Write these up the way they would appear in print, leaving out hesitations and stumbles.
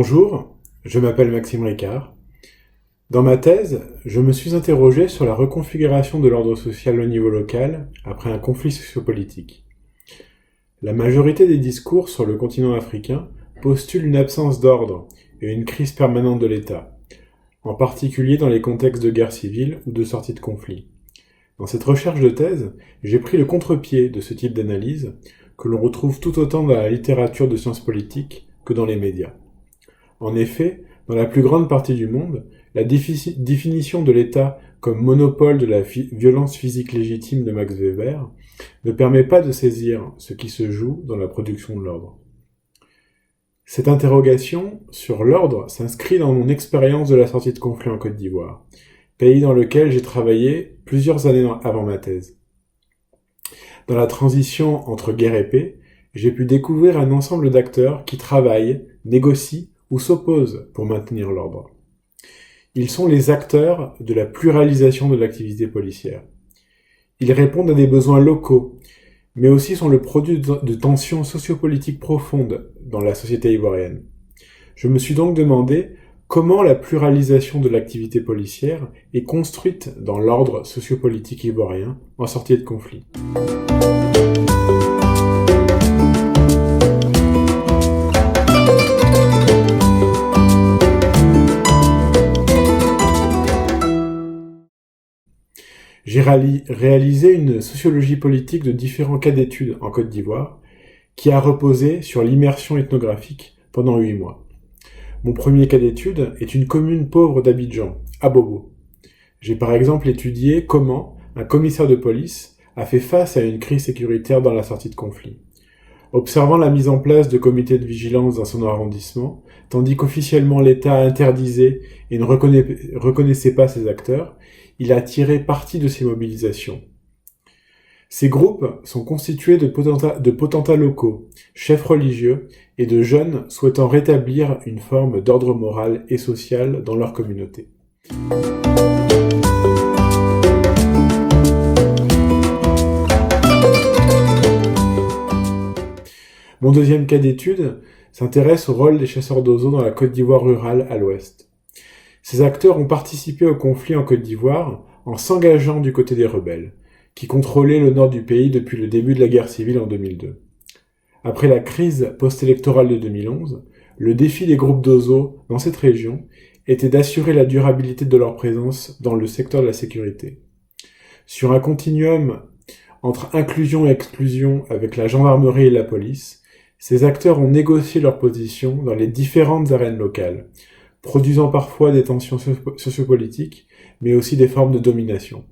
Bonjour, je m'appelle Maxime Ricard. Dans ma thèse, je me suis interrogé sur la reconfiguration de l'ordre social au niveau local après un conflit sociopolitique. La majorité des discours sur le continent africain postulent une absence d'ordre et une crise permanente de l'État, en particulier dans les contextes de guerre civile ou de sortie de conflit. Dans cette recherche de thèse, j'ai pris le contre-pied de ce type d'analyse que l'on retrouve tout autant dans la littérature de sciences politiques que dans les médias. En effet, dans la plus grande partie du monde, la définition de l'État comme monopole de la violence physique légitime de Max Weber ne permet pas de saisir ce qui se joue dans la production de l'ordre. Cette interrogation sur l'ordre s'inscrit dans mon expérience de la sortie de conflit en Côte d'Ivoire, pays dans lequel j'ai travaillé plusieurs années avant ma thèse. Dans la transition entre guerre et paix, j'ai pu découvrir un ensemble d'acteurs qui travaillent, négocient ou s'opposent pour maintenir l'ordre. Ils sont les acteurs de la pluralisation de l'activité policière. Ils répondent à des besoins locaux, mais aussi sont le produit de tensions sociopolitiques profondes dans la société ivoirienne. Je me suis donc demandé comment la pluralisation de l'activité policière est construite dans l'ordre sociopolitique ivoirien en sortie de conflit. J'ai réalisé une sociologie politique de différents cas d'études en Côte d'Ivoire, qui a reposé sur l'immersion ethnographique pendant 8 mois. Mon premier cas d'étude est une commune pauvre d'Abidjan, Abobo. J'ai par exemple étudié comment un commissaire de police a fait face à une crise sécuritaire dans la sortie de conflit. Observant la mise en place de comités de vigilance dans son arrondissement, tandis qu'officiellement l'État interdisait et ne reconnaissait pas ses acteurs, il a tiré parti de ces mobilisations. Ces groupes sont constitués de potentats locaux, chefs religieux et de jeunes souhaitant rétablir une forme d'ordre moral et social dans leur communauté. Mon deuxième cas d'étude s'intéresse au rôle des chasseurs d'oiseaux dans la Côte d'Ivoire rurale à l'ouest. Ces acteurs ont participé au conflit en Côte d'Ivoire en s'engageant du côté des rebelles, qui contrôlaient le nord du pays depuis le début de la guerre civile en 2002. Après la crise post-électorale de 2011, le défi des groupes d'oiseaux dans cette région était d'assurer la durabilité de leur présence dans le secteur de la sécurité. Sur un continuum entre inclusion et exclusion avec la gendarmerie et la police, ces acteurs ont négocié leur position dans les différentes arènes locales, produisant parfois des tensions sociopolitiques, mais aussi des formes de domination.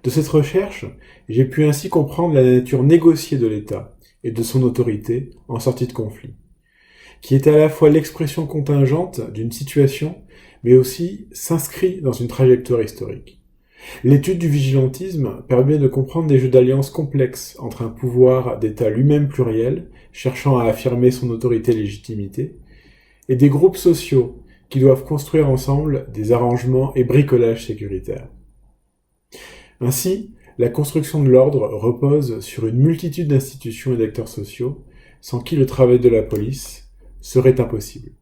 De cette recherche, j'ai pu ainsi comprendre la nature négociée de l'État et de son autorité en sortie de conflit, qui est à la fois l'expression contingente d'une situation, mais aussi s'inscrit dans une trajectoire historique. L'étude du vigilantisme permet de comprendre des jeux d'alliance complexes entre un pouvoir d'État lui-même pluriel, cherchant à affirmer son autorité et légitimité, et des groupes sociaux qui doivent construire ensemble des arrangements et bricolages sécuritaires. Ainsi, la construction de l'ordre repose sur une multitude d'institutions et d'acteurs sociaux, sans qui le travail de la police serait impossible.